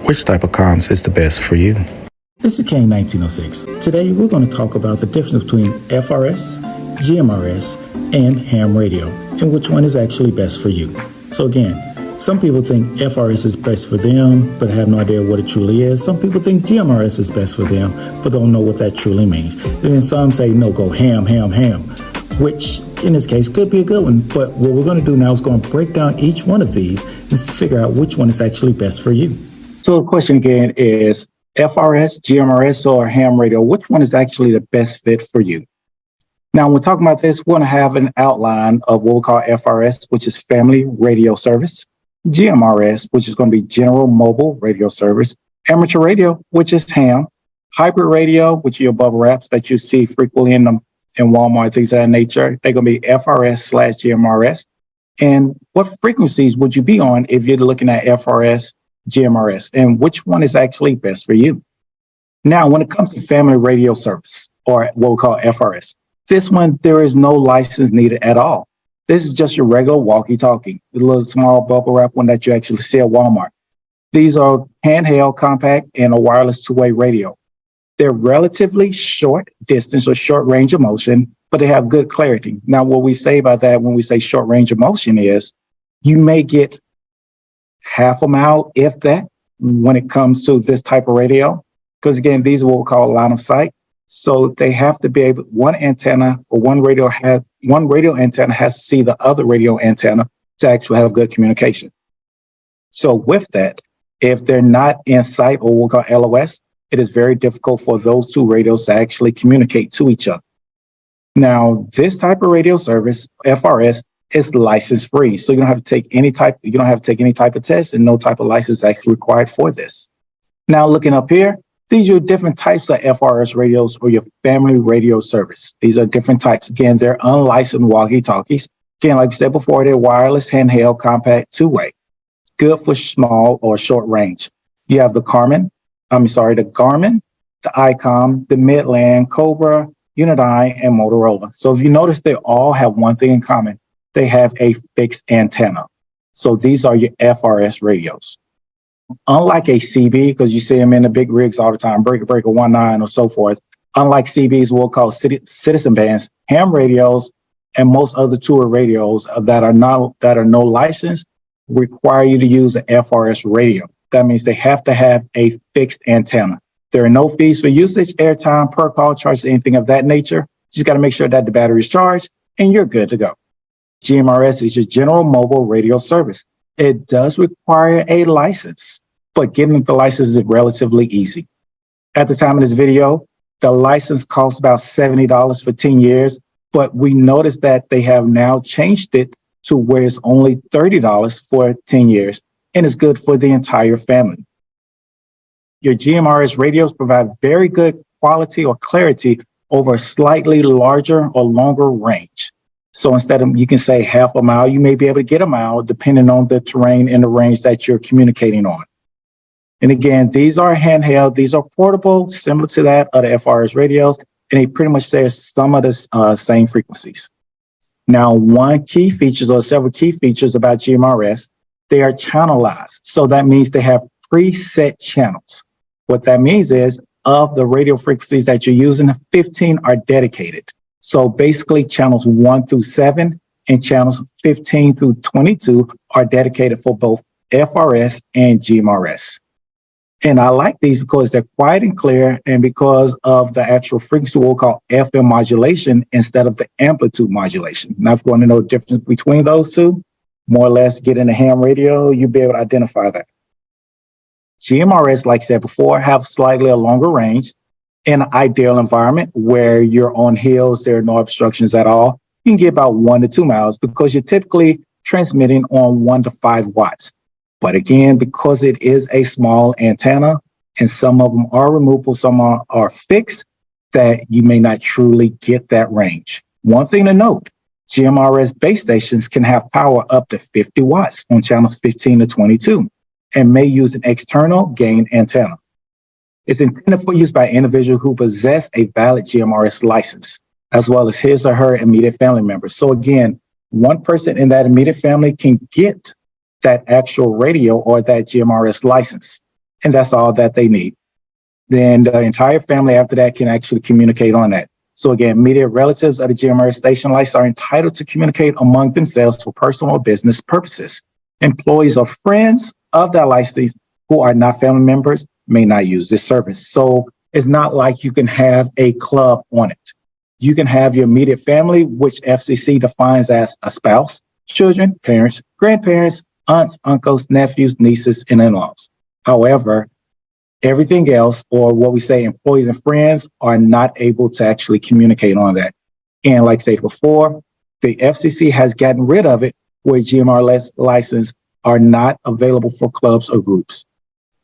Which type of comms is the best for you? This is Kane 1906. Today we're going to talk about the difference between FRS, GMRS, and ham radio, and which one is actually best for you. So again, some people think FRS is best for them, but have no idea what it truly is. Some people think GMRS is best for them, but don't know what that truly means. And then some say, no, go ham, which in this case could be a good one. But what we're going to do now is going to break down each one of these and figure out which one is actually best for you. So the question again is FRS, GMRS, or ham radio, which one is actually the best fit for you? Now, when we're talking about this, we're going to have an outline of what we call FRS, which is Family Radio Service, GMRS, which is going to be General Mobile Radio Service, Amateur Radio, which is ham, Hybrid Radio, which are your bubble wraps that you see frequently in Walmart, things of that nature. They're going to be FRS/GMRS. And what frequencies would you be on if you're looking at FRS, GMRS, and which one is actually best for you? Now, when it comes to Family Radio Service, or what we call FRS, this one, there is no license needed at all. This is just your regular walkie-talkie, the little small bubble wrap one that you actually see at Walmart. These are handheld, compact, and a wireless two-way radio. They're relatively short distance or short range of motion, but they have good clarity. Now, what we say about that when we say short range of motion is you may get half a mile, if that, when it comes to this type of radio. Because again, these are what we call line of sight. So they have to be able, one radio antenna has to see the other radio antenna to actually have good communication. So with that, if they're not in sight, or what we call LOS, it is very difficult for those two radios to actually communicate to each other. Now, this type of radio service, FRS, is license free. So you don't have to take any type of test, and no type of license is actually required for this. Now, looking up here, these are different types of FRS radios, or your family radio service. These are different types. Again, they're unlicensed walkie-talkies. Again, like I said before, they're wireless, handheld, compact, two-way. Good for small or short range. You have the Garmin, the ICOM, the Midland, Cobra, Unidine, and Motorola. So if you notice, they all have one thing in common. They have a fixed antenna. So these are your FRS radios. Unlike a CB, because you see them in the big rigs all the time, breaker 19 or so forth. Unlike CBs, we'll call citizen bands, ham radios, and most other tour radios that are no license require you to use an FRS radio. That means they have to have a fixed antenna. There are no fees for usage, airtime, per call charges, anything of that nature. Just got to make sure that the battery is charged and you're good to go. GMRS is your General Mobile Radio Service. It does require a license, but getting the license is relatively easy. At the time of this video, the license costs about $70 for 10 years, but we noticed that they have now changed it to where it's only $30 for 10 years, and it's good for the entire family. Your GMRS radios provide very good quality or clarity over a slightly larger or longer range. So instead of, you can say half a mile, you may be able to get a mile depending on the terrain and the range that you're communicating on. And again, these are handheld, these are portable, similar to that of the FRS radios, and they pretty much share some of the same frequencies. Now, one key features or several key features about GMRS, they are channelized. So that means they have preset channels. What that means is of the radio frequencies that you're using, 15 are dedicated. So basically channels 1 through 7 and channels 15 through 22 are dedicated for both FRS and GMRS. And I like these because they're quiet and clear, and because of the actual frequency we'll call FM modulation instead of the amplitude modulation. Now, if you want to know the difference between those two, more or less get in a ham radio, you'll be able to identify that. GMRS, like I said before, have slightly a longer range. In an ideal environment where you're on hills, there are no obstructions at all, you can get about 1 to 2 miles because you're typically transmitting on 1 to 5 watts. But again, because it is a small antenna and some of them are removable, some are fixed, that you may not truly get that range. One thing to note, GMRS base stations can have power up to 50 watts on channels 15 to 22 and may use an external gain antenna. It's intended for use by individuals who possess a valid GMRS license, as well as his or her immediate family members. So again, one person in that immediate family can get that actual radio or that GMRS license. and that's all that they need. Then the entire family after that can actually communicate on that. So again, immediate relatives of the GMRS station license are entitled to communicate among themselves for personal or business purposes. Employees or friends of that licensee who are not family members may not use this service. So it's not like you can have a club on it. You can have your immediate family, which FCC defines as a spouse, children, parents, grandparents, aunts, uncles, nephews, nieces, and in-laws. However, everything else, or what we say employees and friends, are not able to actually communicate on that. And like I said before, the FCC has gotten rid of it where GMRS license are not available for clubs or groups.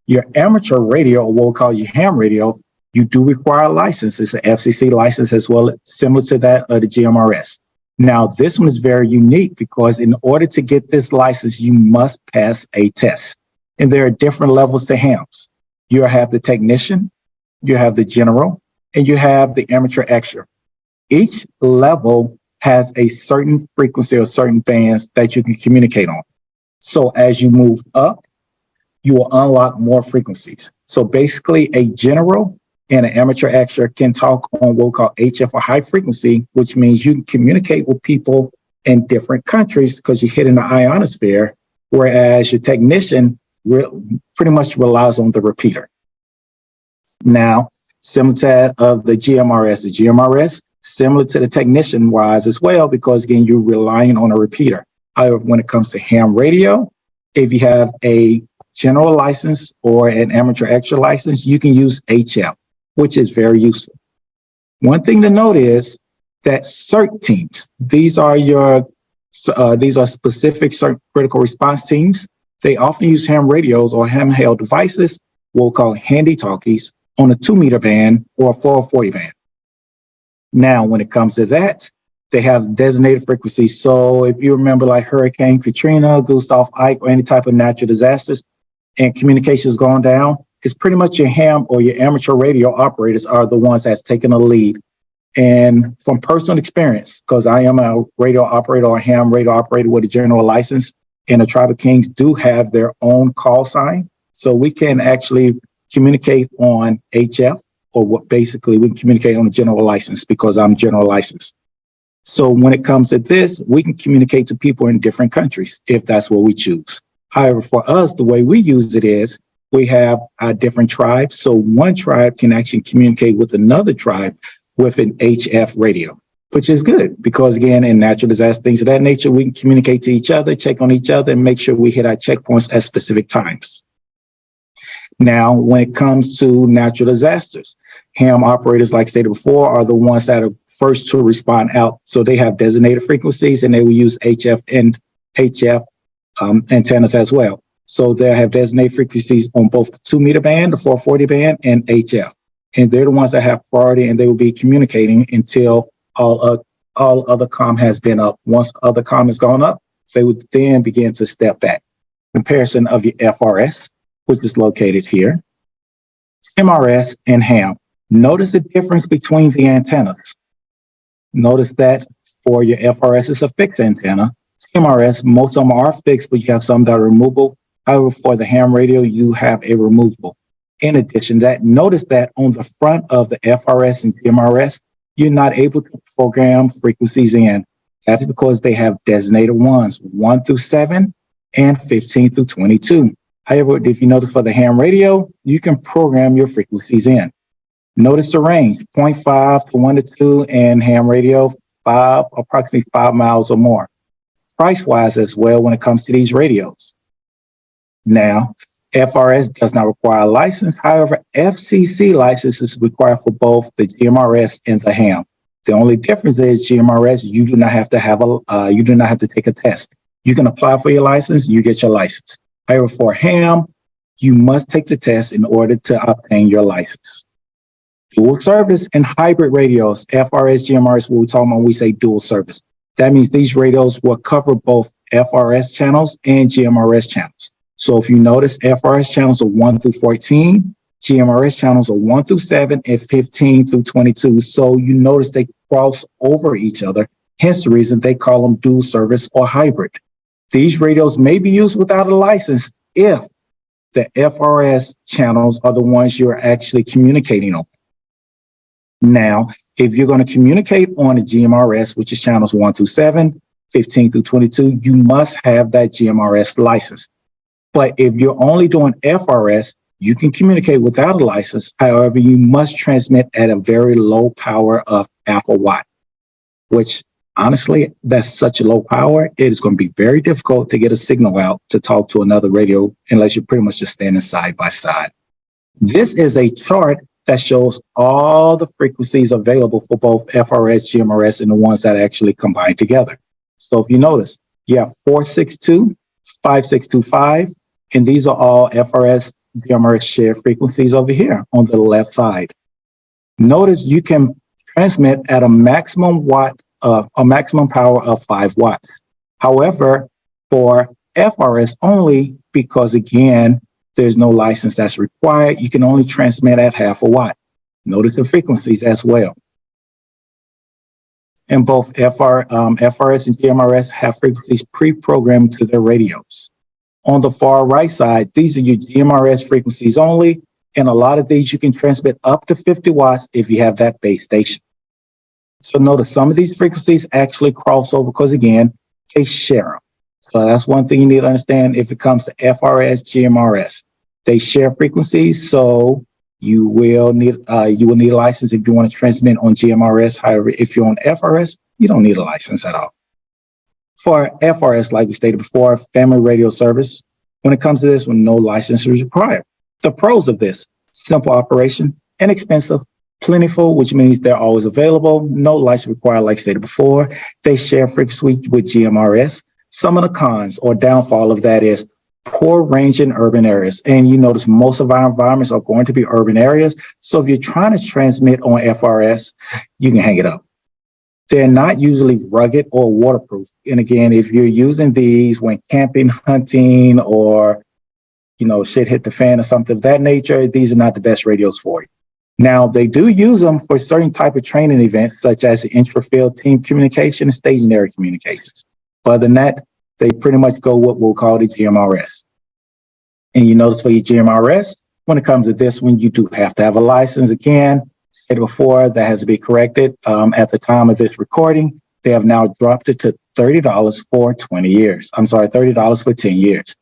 Your amateur radio, or what we call your ham radio, you do require a license. It's an FCC license as well, similar to that of the GMRS. Now, this one is very unique because in order to get this license, you must pass a test. And there are different levels to hams. You have the technician, you have the general, and you have the amateur extra. Each level has a certain frequency or certain bands that you can communicate on. So as you move up, you will unlock more frequencies. So basically a general and an amateur extra can talk on what we call HF or high frequency, which means you can communicate with people in different countries because you're hitting the ionosphere, whereas your technician pretty much relies on the repeater. Now, similar to that of the GMRS, similar to the technician wise as well, because again, you're relying on a repeater. However, when it comes to ham radio, if you have a general license or an amateur extra license, you can use HF, which is very useful. One thing to note is that CERT teams, these are specific CERT critical response teams. They often use ham radios or handheld devices, we'll call handy talkies, on a 2-meter band or a 440 band. Now, when it comes to that, they have designated frequencies. So if you remember like Hurricane Katrina, Gustav Ike, or any type of natural disasters, and communications going down, it's pretty much your ham or your amateur radio operators are the ones that's taking the lead. And from personal experience, because I am a radio operator or a ham radio operator with a general license, and the Tribe of Kings do have their own call sign. So we can actually communicate on HF, or what basically we can communicate on a general license because I'm general licensed. So when it comes to this, we can communicate to people in different countries if that's what we choose. However, for us, the way we use it is we have different tribes. So one tribe can actually communicate with another tribe with an HF radio, which is good because, again, in natural disaster, things of that nature, we can communicate to each other, check on each other, and make sure we hit our checkpoints at specific times. Now, when it comes to natural disasters, ham operators, like stated before, are the ones that are first to respond out. So they have designated frequencies, and they will use HF and HF antennas as well. So they'll have designated frequencies on both the 2-meter band, the 440 band, and HF. And they're the ones that have priority, and they will be communicating until all other comm has been up. Once other comm has gone up, they would then begin to step back. Comparison of your FRS, which is located here, GMRS, and ham. Notice the difference between the antennas. Notice that for your FRS, it's a fixed antenna. GMRS, most of them are fixed, but you have some that are removable. However, for the ham radio, you have a removable. In addition to that, notice that on the front of the FRS and GMRS, you're not able to program frequencies in. That's because they have designated ones, 1 through 7 and 15 through 22. However, if you notice for the ham radio, you can program your frequencies in. Notice the range, 0.5 to 1 to 2, and ham radio, approximately 5 miles or more. Price-wise as well when it comes to these radios. Now, FRS does not require a license. However, FCC license is required for both the GMRS and the ham. The only difference is GMRS, you do not have to take a test. You can apply for your license, you get your license. However, for ham, you must take the test in order to obtain your license. Dual service and hybrid radios, FRS, GMRS, what we talk about when we say dual service. That means these radios will cover both FRS channels and GMRS channels. So if you notice, FRS channels are 1 through 14, GMRS channels are 1 through 7, and 15 through 22. So you notice they cross over each other. Hence the reason they call them dual service or hybrid. These radios may be used without a license if the FRS channels are the ones you're actually communicating on. Now, if you're going to communicate on a GMRS, which is channels 1 through 7, 15 through 22, you must have that GMRS license. But if you're only doing FRS, you can communicate without a license. However, you must transmit at a very low power of half a watt, which honestly, that's such a low power. It is going to be very difficult to get a signal out to talk to another radio unless you're pretty much just standing side by side. This is a chart that shows all the frequencies available for both FRS, GMRS, and the ones that actually combine together. So if you notice, you have 462, 5625, and these are all FRS, GMRS shared frequencies over here on the left side. Notice you can transmit at a maximum power of 5 watts. However, for FRS only, because again, there's no license that's required, you can only transmit at half a watt. Notice the frequencies as well. And both FRS and GMRS have frequencies pre-programmed to their radios. On the far right side, these are your GMRS frequencies only, and a lot of these you can transmit up to 50 watts if you have that base station. So notice some of these frequencies actually cross over because again, they share them. So that's one thing you need to understand if it comes to FRS, GMRS. They share frequencies, so you will need a license if you want to transmit on GMRS. However, if you're on FRS, you don't need a license at all. For FRS, like we stated before, family radio service, when it comes to this, when no license is required. The pros of this: simple operation, inexpensive, plentiful, which means they're always available, no license required, like stated before. They share frequency with GMRS. Some of the cons or downfall of that is poor range in urban areas. And you notice most of our environments are going to be urban areas. So if you're trying to transmit on FRS, you can hang it up. They're not usually rugged or waterproof. And again, if you're using these when camping, hunting, or, shit hit the fan or something of that nature, these are not the best radios for you. Now, they do use them for certain type of training events, such as intra-field team communication and stationary communications. Other than that, they pretty much go what we'll call the GMRS. And you notice for your GMRS, when it comes to this one, you do have to have a license. Again, said before, that has to be corrected. At the time of this recording, they have now dropped it to $30 for 20 years. I'm sorry, $30 for 10 years.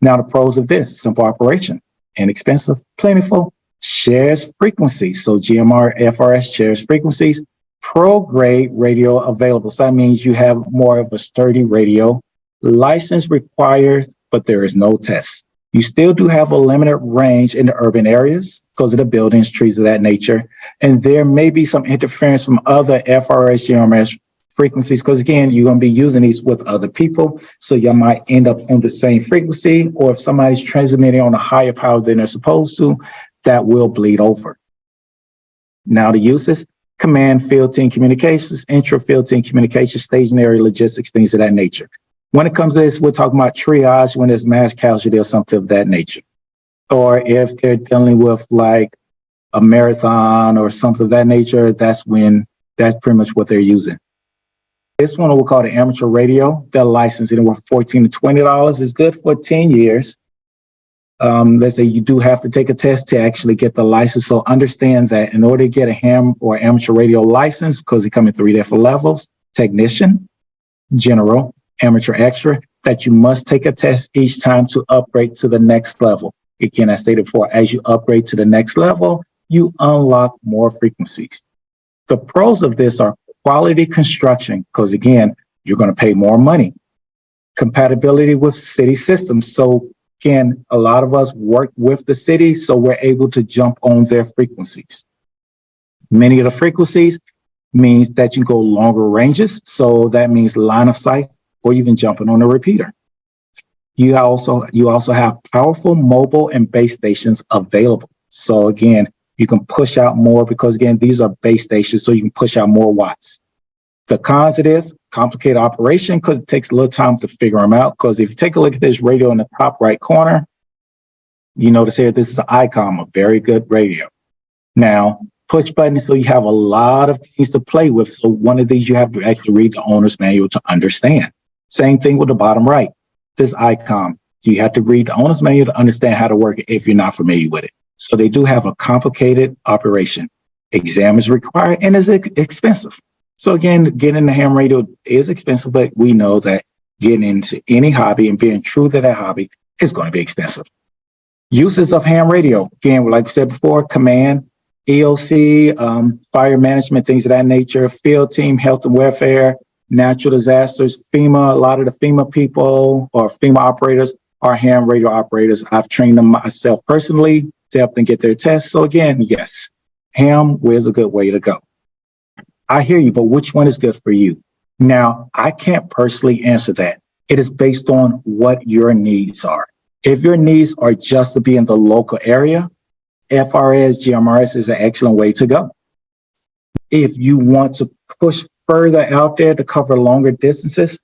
Now, the pros of this: simple operation, inexpensive, plentiful, shares frequencies. So FRS shares frequencies, pro-grade radio available. So that means you have more of a sturdy radio. License required, but there is no test. You still do have a limited range in the urban areas because of the buildings, trees of that nature. And there may be some interference from other FRS, GMRS frequencies, because again, you're going to be using these with other people. So you might end up on the same frequency, or if somebody's transmitting on a higher power than they're supposed to, that will bleed over. Now the uses: command field team communications, intra-field team communications, stationary logistics, things of that nature. When it comes to this, we're talking about triage when there's mass casualty or something of that nature. Or if they're dealing with like a marathon or something of that nature, that's pretty much what they're using. This one we'll call the amateur radio. They're licensed anywhere from $14 to $20. It's good for 10 years. Let's say you do have to take a test to actually get the license. So understand that in order to get a ham or amateur radio license, because they come in 3 different levels: technician, general, amateur extra, that you must take a test each time to upgrade to the next level. Again, I stated before, as you upgrade to the next level, you unlock more frequencies. The pros of this are quality construction, because again, you're going to pay more money. Compatibility with city systems. So again, a lot of us work with the city, so we're able to jump on their frequencies. Many of the frequencies means that you go longer ranges. So that means line of sight, or even jumping on a repeater. You also have powerful mobile and base stations available. So again, you can push out more because again, these are base stations, so you can push out more watts. The cons of this: complicated operation, because it takes a little time to figure them out. Because if you take a look at this radio in the top right corner, you notice here, this is an ICOM, a very good radio. Now, push button, so you have a lot of things to play with. So one of these you have to actually read the owner's manual to understand. Same thing with the bottom right. This ICOM, You have to read the owner's manual to understand how to work it if you're not familiar with it. So they do have a complicated operation. Exam is required and is expensive. So again, getting the ham radio is expensive, but we know that getting into any hobby and being true to that hobby is going to be expensive. Uses of ham radio, again, like we said before, command, EOC, fire management, things of that nature, field team, health and welfare, natural disasters, FEMA. A lot of the FEMA people or FEMA operators are ham radio operators. I've trained them myself personally to help them get their tests. So again, yes, ham is a good way to go. I hear you, but which one is good for you? Now, I can't personally answer that. It is based on what your needs are. If your needs are just to be in the local area, FRS, GMRS is an excellent way to go. If you want to push further out there to cover longer distances,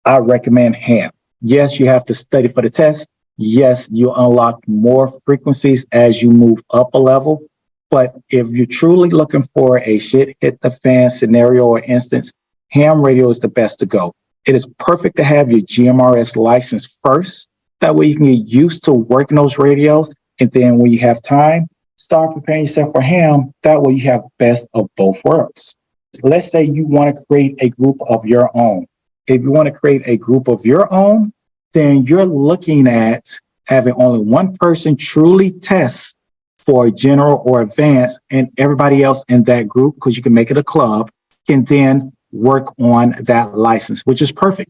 I recommend ham. Yes, you have to study for the test. Yes, you unlock more frequencies as you move up a level. But if you're truly looking for a shit hit the fan scenario or instance, ham radio is the best to go. It is perfect to have your GMRS license first. That way you can get used to working those radios. And then when you have time, start preparing yourself for ham. That way you have best of both worlds. Let's say you want to create a group of your own. If you want to create a group of your own, then you're looking at having only one person truly test for general or advanced, and everybody else in that group, because you can make it a club, can then work on that license, which is perfect.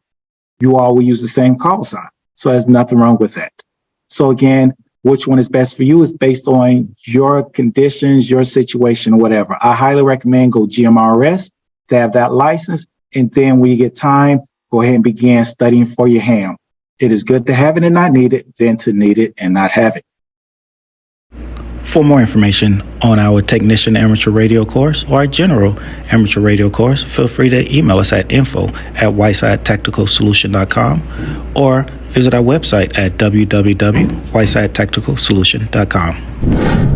You all will use the same call sign. So there's nothing wrong with that. So again, which one is best for you is based on your conditions, your situation, whatever. I highly recommend go GMRS to have that license. And then when you get time, go ahead and begin studying for your ham. It is good to have it and not need it than to need it and not have it. For more information on our Technician Amateur Radio course or our General Amateur Radio course, feel free to email us at info@whitesidetacticalsolution.com or visit our website at www.whitesidetacticalsolution.com.